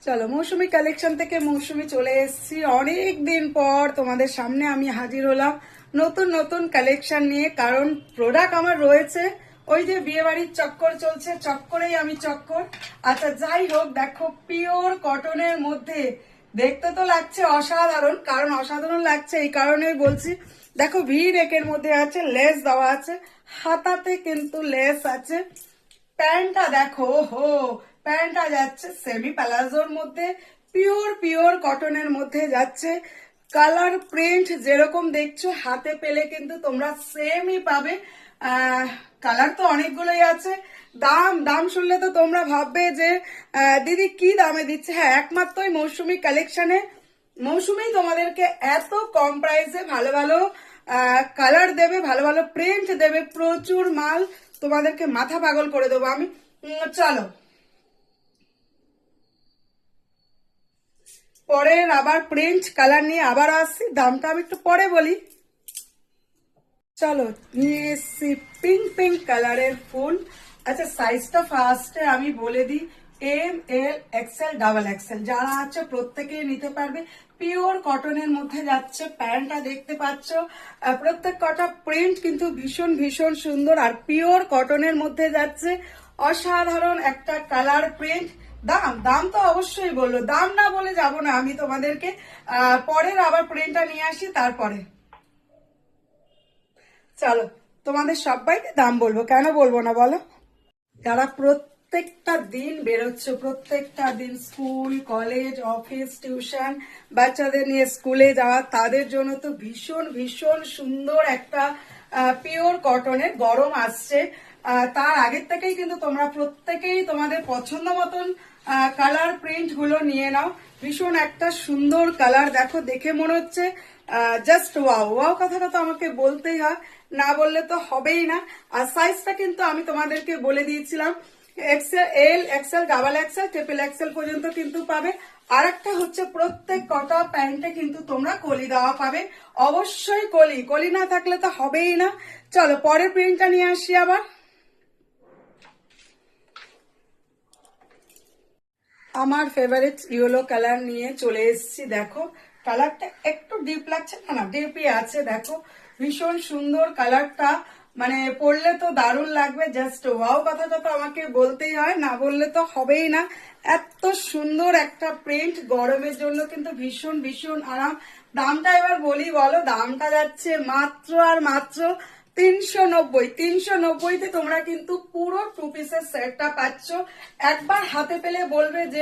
চলো মৌসুমী কালেকশন থেকে মৌসুমী চলে এসেছি অনেক দিন পর তোমাদের সামনে আমি হাজির হলাম নতুন নতুন কালেকশন নিয়ে। কারণ প্রোডাক্ট আমার রয়েছে, ওই যে বিয়ে বাড়ির চক্কর চলছে, চক্করেই আমি চক্কর। আচ্ছা যাই হোক, দেখো পিওর কটনের মধ্যে দেখতে তো লাগছে অসাধারণ, কারণ অসাধারণ লাগছে এই কারণেই বলছি। দেখো ভি নেকের মধ্যে আছে, লেস দেওয়া আছে, হাতাতে কিন্তু লেস আছে। প্যান্টটা দেখো, হো প্যান্টটা যাচ্ছে সেমি প্যালাজোর মধ্যে, পিওর পিওর কটনের মধ্যে যাচ্ছে। কালার প্রিন্ট যেরকম দেখছো হাতে পেলে কিন্তু তোমরা সেমই পাবে। কালার তো অনেকগুলোই আছে। দাম দাম শুনলে তো তোমরা ভাববে যে দিদি কি দামে দিচ্ছে। হ্যাঁ, একমাত্রই মৌসুমী কালেকশনে মৌসুমী তোমাদেরকে এত কম প্রাইসে ভালো ভালো কালার দেবে, ভালো ভালো প্রিন্ট দেবে, প্রচুর মাল, তোমাদেরকে মাথা পাগল করে দেবো আমি। চলো পরের আবার প্রিন্ট কালার নিয়ে আবার আসছি, দামটা আমি একটু পরে বলি। চলো নিয়ে এসছি পিঙ্ক পিঙ্ক কালারের ফুল। আচ্ছা সাইজটা ফার্স্টে আমি বলে দিই, M L XL double XL যারা আছে প্রত্যেকেই নিতে পারবে। পিওর কটনের মধ্যে যাচ্ছে, প্যান্টটা দেখতে পাচ্ছ, প্রত্যেক কটা প্রিন্ট কিন্তু ভীষণ ভীষণ সুন্দর, আর পিওর কটনের মধ্যে যাচ্ছে। অসাধারণ একটা কালার প্রিন্ট। দাম দাম তো অবশ্যই বললো, দাম না বলে যাব না আমি তোমাদেরকে। পরের আবার প্রিন্টটা নিয়ে আসি তারপরে। চলো তোমাদের সবাইকে দাম বলবো, কেন বলবো না বলো। যারা প্রত্যেকটা দিন বেরোচ্ছ, প্রত্যেকটা দিন স্কুল কলেজ অফিস টিউশন বাচ্চাদের নিয়ে স্কুলে যাওয়া, তাদের জন্য তো ভীষণ ভীষণ সুন্দর একটা পিওর কটনের, গরম আসছে তার আগের থেকেই কিন্তু তোমরা প্রত্যেকেই তোমাদের পছন্দ মতন কালার প্রিন্ট গুলো নিয়ে নাও। ভীষণ একটা সুন্দর কালার, দেখো দেখে মনে হচ্ছে জাস্ট ওয়াও ওয়াও। কথাটা তো আমাকে বলতেই হয়, না বললে তো হবেই না। আর সাইজটা কিন্তু আমি তোমাদেরকে বলে দিয়েছিলাম, XL L XL double Excel triple Excel পর্যন্ত কিন্তু পাবে। আর একটা হচ্ছে প্রত্যেক কটা প্যান্টে কিন্তু তোমরা কলি দেওয়া পাবে, অবশ্যই কলি, কলি না থাকলে তো হবেই না। চলো পরের প্রিন্টটা নিয়ে আসি আবার। আমার ফেভারিট ইয়েলো কালার নিয়ে চলে এসেছি। দেখো কালারটা একটু ডিপ লাগছে, না না ডিপই আছে। দেখো ভীষণ সুন্দর কালারটা, মানে পরলে তো দারুণ লাগবে, জাস্ট ওয়াও। কথাটা তো আমাকে বলতেই হয়, না বললে তো হবেই না। এত সুন্দর একটা প্রিন্ট, গরমের জন্য কিন্তু ভীষণ ভীষণ আরাম। দামটা এবার বলি, বলো দামটা যাচ্ছে মাত্র আর মাত্র 390। 390তে তোমরা কিন্তু পুরো টু পিসের সেটটা পাচ্ছ। একবার হাতে পেলে বলবে যে